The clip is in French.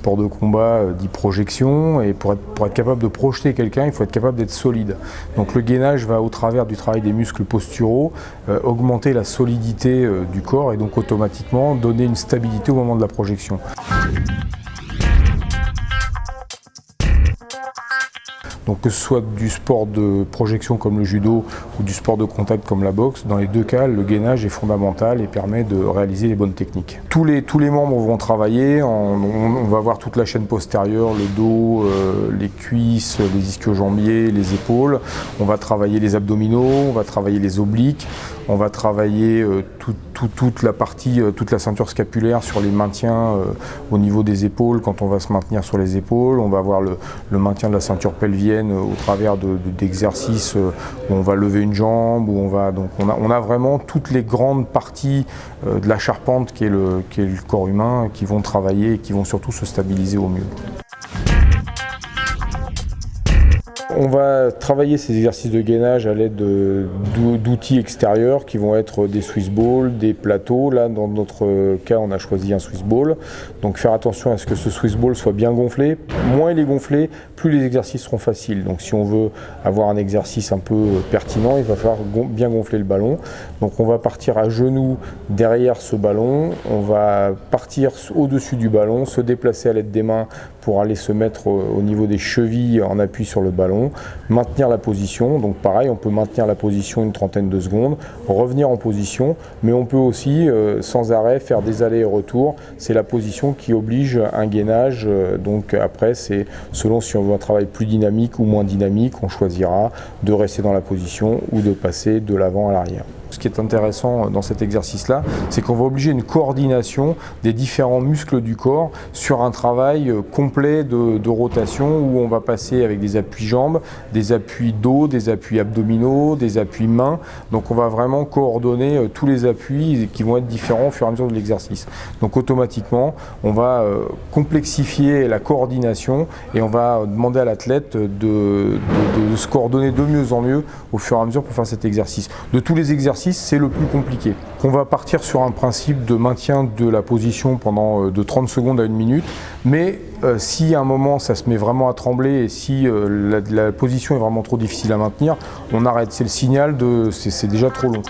sport de combat dit projection, et pour être capable de projeter quelqu'un, il faut être capable d'être solide. Donc le gainage va, au travers du travail des muscles posturaux, augmenter la solidité du corps et donc automatiquement donner une stabilité au moment de la projection. Donc que ce soit du sport de projection comme le judo ou du sport de contact comme la boxe, dans les deux cas, le gainage est fondamental et permet de réaliser les bonnes techniques. Tous les membres vont travailler, on va voir toute la chaîne postérieure, le dos, les cuisses, les ischio-jambiers, les épaules. On va travailler les abdominaux, on va travailler les obliques, on va travailler toute la ceinture scapulaire sur les maintiens au niveau des épaules quand on va se maintenir sur les épaules. On va avoir le maintien de la ceinture pelvienne au travers d'exercices où on va lever une jambe, où on a vraiment toutes les grandes parties de la charpente qui est le corps humain qui vont travailler et qui vont surtout se stabiliser au mieux. On va travailler ces exercices de gainage à l'aide d'outils extérieurs qui vont être des Swiss balls, des plateaux. Là, dans notre cas, on a choisi un Swiss ball. Donc faire attention à ce que ce Swiss ball soit bien gonflé. Moins il est gonflé, plus les exercices seront faciles. Donc si on veut avoir un exercice un peu pertinent, il va falloir bien gonfler le ballon. Donc on va partir à genoux derrière ce ballon. On va partir au-dessus du ballon, se déplacer à l'aide des mains pour aller se mettre au niveau des chevilles en appui sur le ballon, maintenir la position. Donc pareil, on peut maintenir la position une trentaine de secondes, revenir en position, mais on peut aussi sans arrêt faire des allers et retours. C'est la position qui oblige un gainage. Donc après, c'est selon si on veut un travail plus dynamique ou moins dynamique, on choisira de rester dans la position ou de passer de l'avant à l'arrière. Ce qui est intéressant dans cet exercice-là, c'est qu'on va obliger une coordination des différents muscles du corps sur un travail complet de rotation où on va passer avec des appuis jambes, des appuis dos, des appuis abdominaux, des appuis mains. Donc on va vraiment coordonner tous les appuis qui vont être différents au fur et à mesure de l'exercice. Donc automatiquement, on va complexifier la coordination et on va demander à l'athlète de se coordonner de mieux en mieux au fur et à mesure pour faire cet exercice. De tous les exercices, c'est le plus compliqué. On va partir sur un principe de maintien de la position pendant de 30 secondes à 1 minute, mais si à un moment ça se met vraiment à trembler et si la position est vraiment trop difficile à maintenir, on arrête. C'est le signal c'est déjà trop long.